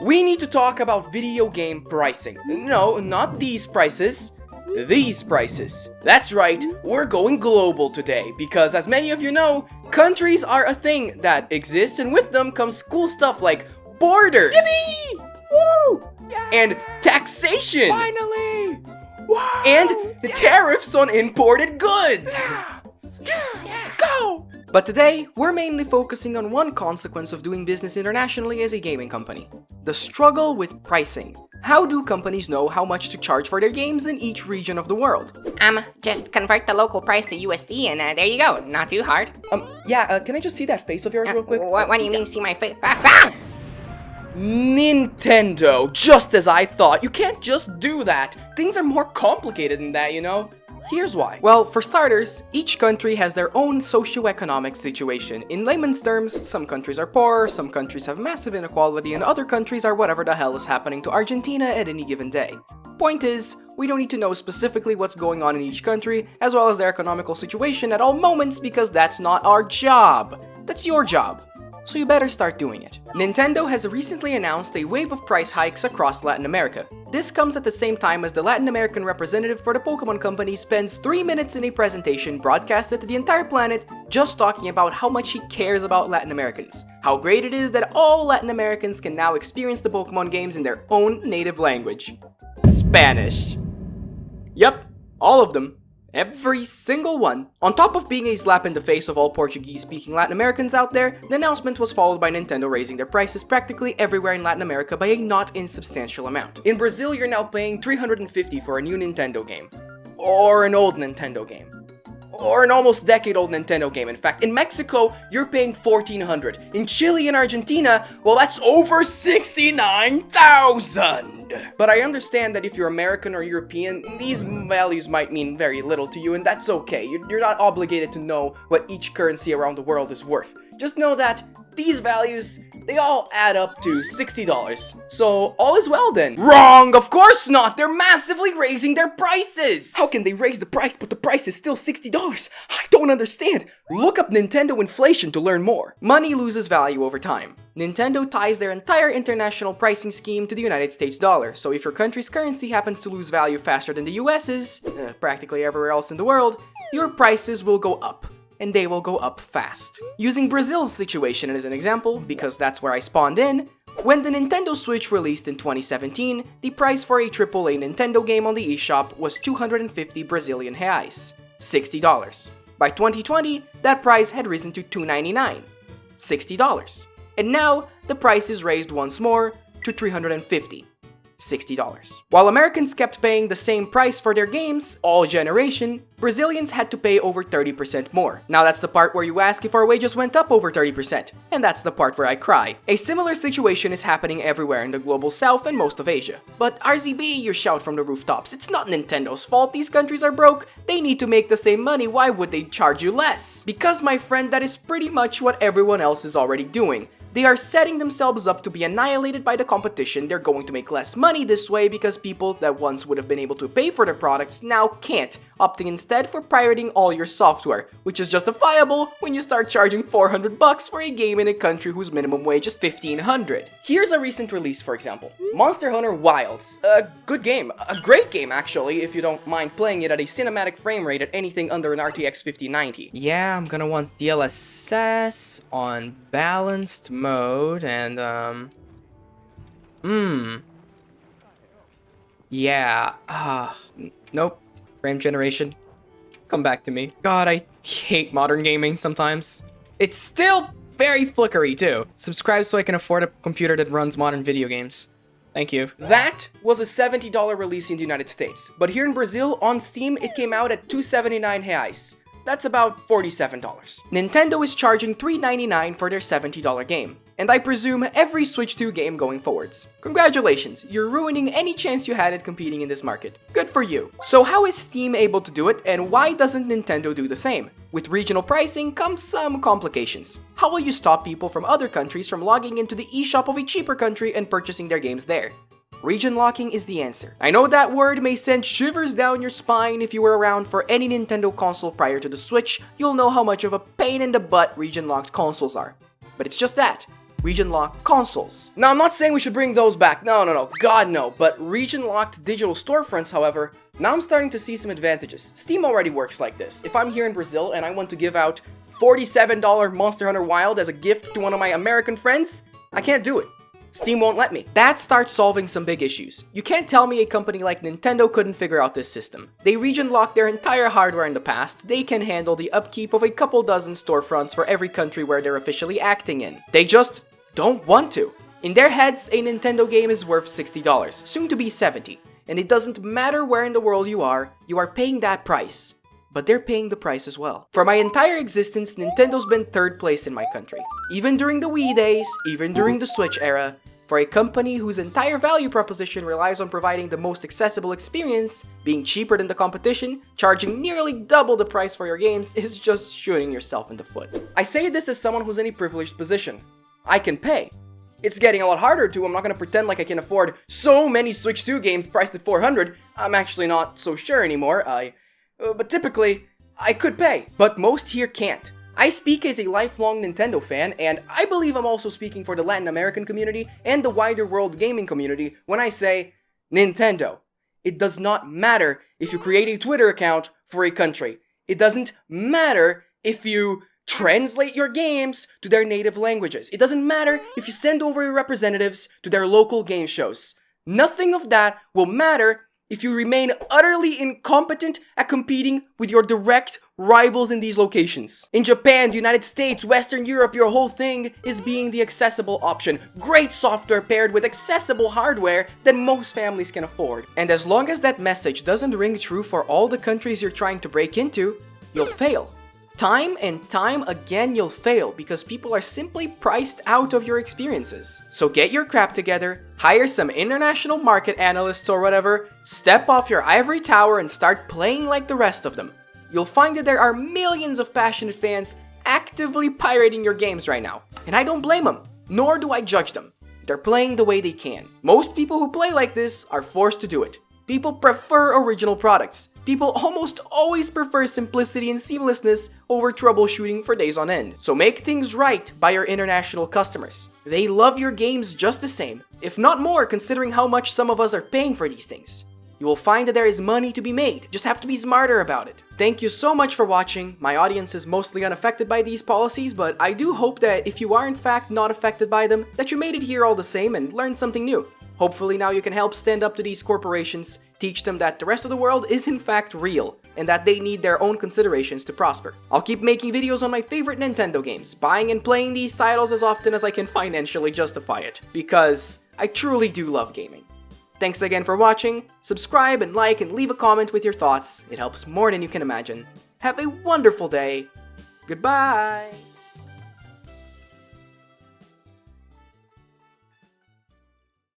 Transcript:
we need to talk about video game pricing. No, not these prices. These prices. That's right, we're going global today because, as many of you know, countries are a thing that exists, and with them comes cool stuff like borders. Yippee! Woo! Yeah! And taxation. Finally! Wow! And tariffs on imported goods. Yeah! Go! But today, we're mainly focusing on one consequence of doing business internationally as a gaming company: the struggle with pricing. How do companies know how much to charge for their games in each region of the world? Just convert the local price to USD and there you go. Not too hard. Can I just see that face of yours real quick? What do you mean, see my face? Nintendo, just as I thought. You can't just do that. Things are more complicated than that, you know? Here's why. Well, for starters, each country has their own socioeconomic situation. In layman's terms, some countries are poor, some countries have massive inequality, and other countries are whatever the hell is happening to Argentina at any given day. Point is, we don't need to know specifically what's going on in each country, as well as their economical situation at all moments, because that's not our job. That's your job. So you better start doing it. Nintendo has recently announced a wave of price hikes across Latin America. This comes at the same time as the Latin American representative for the Pokemon Company spends 3 minutes in a presentation broadcasted to the entire planet just talking about how much he cares about Latin Americans. How great it is that all Latin Americans can now experience the Pokemon games in their own native language. Spanish. Yep, all of them. Every single one. On top of being a slap in the face of all Portuguese-speaking Latin Americans out there, the announcement was followed by Nintendo raising their prices practically everywhere in Latin America by a not insubstantial amount. In Brazil, you're now paying $350 for a new Nintendo game. Or an old Nintendo game. Or an almost decade-old Nintendo game. In fact, in Mexico, you're paying $1,400. In Chile and Argentina, well, that's over $69,000! But I understand that if you're American or European, these values might mean very little to you, and that's okay. You're not obligated to know what each currency around the world is worth. Just know that these values, they all add up to $60. So, all is well then. Wrong! Of course not! They're massively raising their prices! How can they raise the price but the price is still $60? I don't understand! Look up Nintendo inflation to learn more. Money loses value over time. Nintendo ties their entire international pricing scheme to the United States dollar, so if your country's currency happens to lose value faster than the US's, practically everywhere else in the world, your prices will go up. And they will go up fast. Using Brazil's situation as an example, because that's where I spawned in, when the Nintendo Switch released in 2017, the price for a AAA Nintendo game on the eShop was 250 Brazilian reais, $60. By 2020, that price had risen to $299, $60. And now, the price is raised once more to $350. $60. While Americans kept paying the same price for their games all generation, Brazilians had to pay over 30% more. Now that's the part where you ask if our wages went up over 30%, and that's the part where I cry. A similar situation is happening everywhere in the global south and most of Asia. But RZB, you shout from the rooftops, it's not Nintendo's fault, these countries are broke, they need to make the same money, why would they charge you less? Because, my friend, that is pretty much what everyone else is already doing. They are setting themselves up to be annihilated by the competition. They're going to make less money this way because people that once would have been able to pay for their products now can't, opting instead for pirating all your software, which is justifiable when you start charging $400 for a game in a country whose minimum wage is $1,500. Here's a recent release, for example. Monster Hunter Wilds. A good game. A great game, actually, if you don't mind playing it at a cinematic frame rate at anything under an RTX 5090. Yeah, I'm gonna want DLSS on balanced mode and nope. Frame generation. Come back to me. God, I hate modern gaming sometimes. It's still very flickery too. Subscribe so I can afford a computer that runs modern video games. Thank you. That was a $70 release in the United States, but here in Brazil, on Steam, it came out at 279 reais. That's about $47. Nintendo is charging $3.99 for their $70 game, and I presume every Switch 2 game going forwards. Congratulations, you're ruining any chance you had at competing in this market. Good for you. So how is Steam able to do it, and why doesn't Nintendo do the same? With regional pricing comes some complications. How will you stop people from other countries from logging into the eShop of a cheaper country and purchasing their games there? Region locking is the answer. I know that word may send shivers down your spine. If you were around for any Nintendo console prior to the Switch, you'll know how much of a pain in the butt region locked consoles are. But it's just that. region-locked consoles. Now, I'm not saying we should bring those back, no, God no, but region-locked digital storefronts, however, now I'm starting to see some advantages. Steam already works like this. If I'm here in Brazil and I want to give out $47 Monster Hunter Wild as a gift to one of my American friends, I can't do it. Steam won't let me. That starts solving some big issues. You can't tell me a company like Nintendo couldn't figure out this system. They region-locked their entire hardware in the past. They can handle the upkeep of a couple dozen storefronts for every country where they're officially acting in. They just don't want to. In their heads, a Nintendo game is worth $60, soon to be $70. And it doesn't matter where in the world you are paying that price. But they're paying the price as well. For my entire existence, Nintendo's been third place in my country. Even during the Wii days, even during the Switch era, for a company whose entire value proposition relies on providing the most accessible experience, being cheaper than the competition, charging nearly double the price for your games is just shooting yourself in the foot. I say this as someone who's in a privileged position. I can pay. It's getting a lot harder too. I'm not gonna pretend like I can afford so many Switch 2 games priced at $400. I'm actually not so sure anymore. But typically, I could pay, but most here can't. I speak as a lifelong Nintendo fan, and I believe I'm also speaking for the Latin American community and the wider world gaming community when I say, Nintendo. It does not matter if you create a Twitter account for a country. It doesn't matter if you translate your games to their native languages. It doesn't matter if you send over your representatives to their local game shows. Nothing of that will matter if you remain utterly incompetent at competing with your direct rivals in these locations. In Japan, the United States, Western Europe, your whole thing is being the accessible option. Great software paired with accessible hardware that most families can afford. And as long as that message doesn't ring true for all the countries you're trying to break into, you'll fail. Time and time again you'll fail because people are simply priced out of your experiences. So get your crap together, hire some international market analysts or whatever, step off your ivory tower and start playing like the rest of them. You'll find that there are millions of passionate fans actively pirating your games right now. And I don't blame them, nor do I judge them. They're playing the way they can. Most people who play like this are forced to do it. People prefer original products. People almost always prefer simplicity and seamlessness over troubleshooting for days on end. So make things right by your international customers. They love your games just the same, if not more considering how much some of us are paying for these things. You will find that there is money to be made, just have to be smarter about it. Thank you so much for watching. My audience is mostly unaffected by these policies, but I do hope that if you are in fact not affected by them, that you made it here all the same and learned something new. Hopefully now you can help stand up to these corporations, teach them that the rest of the world is in fact real, and that they need their own considerations to prosper. I'll keep making videos on my favorite Nintendo games, buying and playing these titles as often as I can financially justify it, because I truly do love gaming. Thanks again for watching, subscribe and like and leave a comment with your thoughts, it helps more than you can imagine. Have a wonderful day, goodbye!